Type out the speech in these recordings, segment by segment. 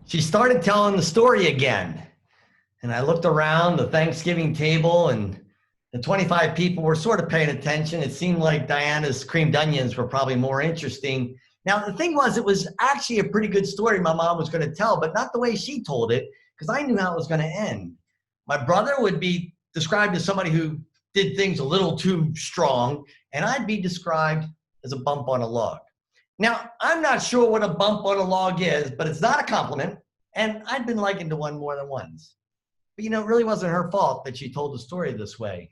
she started telling the story again. And I looked around the Thanksgiving table, and the 25 people were sort of paying attention. It seemed like Diana's creamed onions were probably more interesting. Now, the thing was, it was actually a pretty good story my mom was going to tell, but not the way she told it, because I knew how it was going to end. My brother would be described as somebody who did things a little too strong, and I'd be described as a bump on a log. Now, I'm not sure what a bump on a log is, but it's not a compliment, and I'd been likened to one more than once. But it really wasn't her fault that she told the story this way.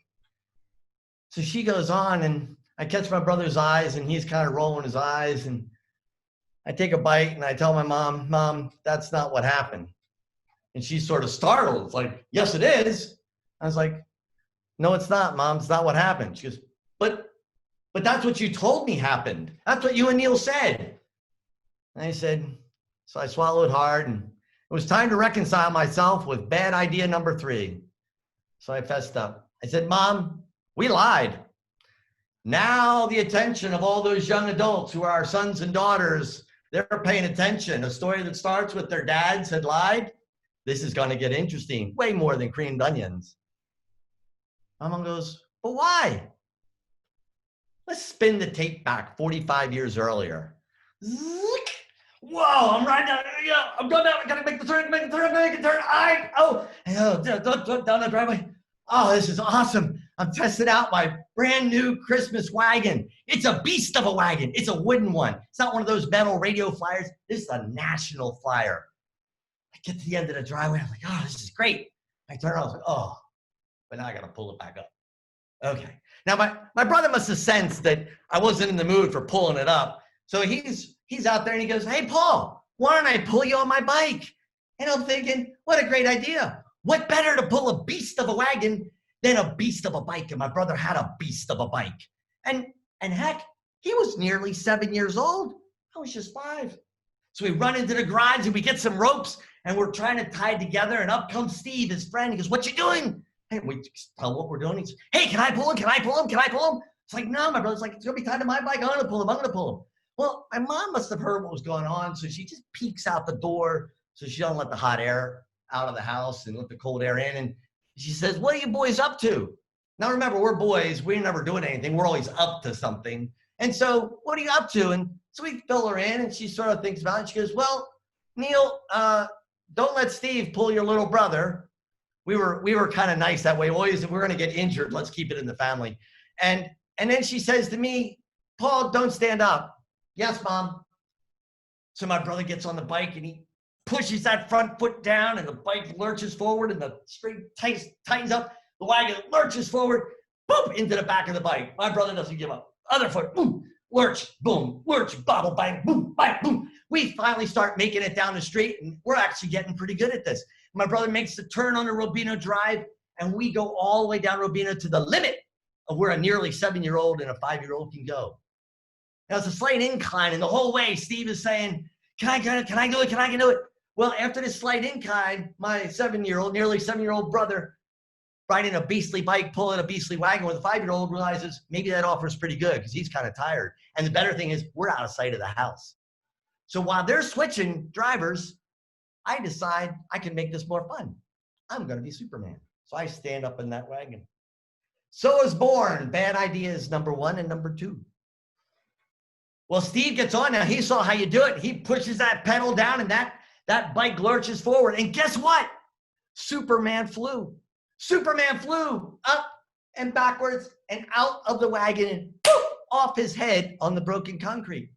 So she goes on, and I catch my brother's eyes, and he's kind of rolling his eyes, and I take a bite, and I tell my mom, Mom, that's not what happened. And she's sort of startled. It's like, yes, it is. I was like, no, it's not, Mom. It's not what happened. She goes, but that's what you told me happened. That's what you and Neil said. And I said, so I swallowed hard, and it was time to reconcile myself with bad idea number 3. So I fessed up. I said, Mom, we lied. Now the attention of all those young adults who are our sons and daughters, they're paying attention. A story that starts with their dads had lied. This is going to get interesting, way more than creamed onions. My mom goes, but why? Let's spin the tape back 45 years earlier. Whoa, I'm right now. Yeah, I'm going down. I gotta make the turn, make the turn. Down the driveway. Oh, this is awesome. I'm testing out my brand new Christmas wagon. It's a beast of a wagon. It's a wooden one. It's not one of those metal radio flyers. This is a national flyer. I get to the end of the driveway. I'm like, oh, this is great. I turn around. I was like, oh, but now I got to pull it back up. Okay. Now, my brother must have sensed that I wasn't in the mood for pulling it up. So he's out there and he goes, hey, Paul, why don't I pull you on my bike? And I'm thinking, what a great idea. What better to pull a beast of a wagon than a beast of a bike? And my brother had a beast of a bike. And heck, he was nearly 7 years old. I was just 5. So we run into the garage and we get some ropes and we're trying to tie it together. And up comes Steve, his friend. He goes, what you doing? And we tell what we're doing. He says, hey, can I pull him? Can I pull him? Can I pull him? It's like, no, my brother's like, it's going to be tied to my bike. I'm going to pull him. I'm going to pull him. Well, my mom must have heard what was going on. So she just peeks out the door so she don't let the hot air out of the house and let the cold air in. And she says, what are you boys up to? Now, remember, we're boys. We're never doing anything. We're always up to something. And so what are you up to? And so we fill her in and she sort of thinks about it. She goes, well, Neil, don't let Steve pull your little brother. We were kind of nice that way. Always, if we're going to get injured, let's keep it in the family. And then she says to me, Paul, don't stand up. Yes, Mom. So my brother gets on the bike and he pushes that front foot down and the bike lurches forward and the string tightens up. The wagon lurches forward, boom, into the back of the bike. My brother doesn't give up. Other foot, boom, lurch, boom, lurch, bobble, bang, boom, bang, boom. We finally start making it down the street and we're actually getting pretty good at this. My brother makes the turn on the Robino Drive and we go all the way down Robino to the limit of where a nearly 7-year-old and a 5-year-old can go. Now it's a slight incline and the whole way Steve is saying, can I do it? Can I do it? Well, after this slight incline, my 7-year-old, nearly 7-year-old brother riding a beastly bike, pulling a beastly wagon with a 5-year-old realizes maybe that offer's pretty good because he's kind of tired. And the better thing is we're out of sight of the house. So while they're switching drivers, I decide I can make this more fun. I'm going to be Superman. So I stand up in that wagon. So is born bad ideas number 1 and number 2. Well, Steve gets on now. He saw how you do it. He pushes that pedal down and that bike lurches forward. And guess what? Superman flew. Superman flew up and backwards and out of the wagon and poof, off his head on the broken concrete.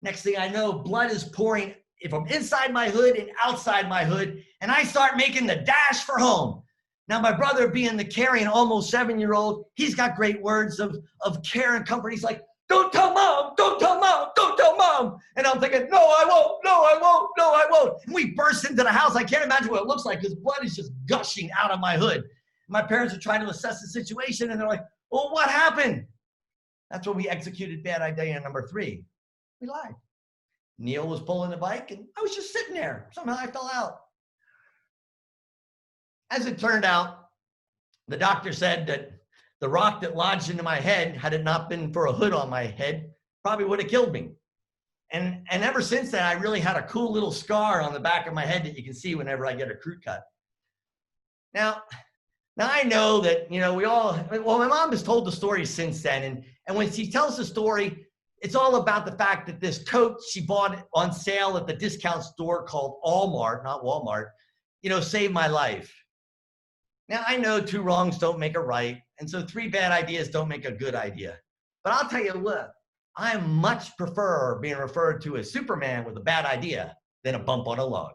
Next thing I know, blood is pouring from inside my hood and outside my hood. And I start making the dash for home. Now, my brother being the caring, almost 7-year-old, he's got great words of care and comfort. He's like, don't tell Mom, don't tell Mom, don't tell Mom. And I'm thinking, no, I won't, no, I won't, no, I won't. And we burst into the house. I can't imagine what it looks like because blood is just gushing out of my hood. My parents are trying to assess the situation and they're like, well, what happened? That's when we executed bad idea number 3. We lied. Neil was pulling the bike and I was just sitting there. Somehow I fell out. As it turned out, the doctor said that the rock that lodged into my head, had it not been for a hood on my head, probably would have killed me. And ever since then, I really had a cool little scar on the back of my head that you can see whenever I get a crew cut. Now, I know that, well, my mom has told the story since then. And when she tells the story, it's all about the fact that this coat she bought on sale at the discount store called Allmart, not Walmart, saved my life. Now, I know 2 wrongs don't make a right, and so 3 bad ideas don't make a good idea. But I'll tell you what, I much prefer being referred to as Superman with a bad idea than a bump on a log.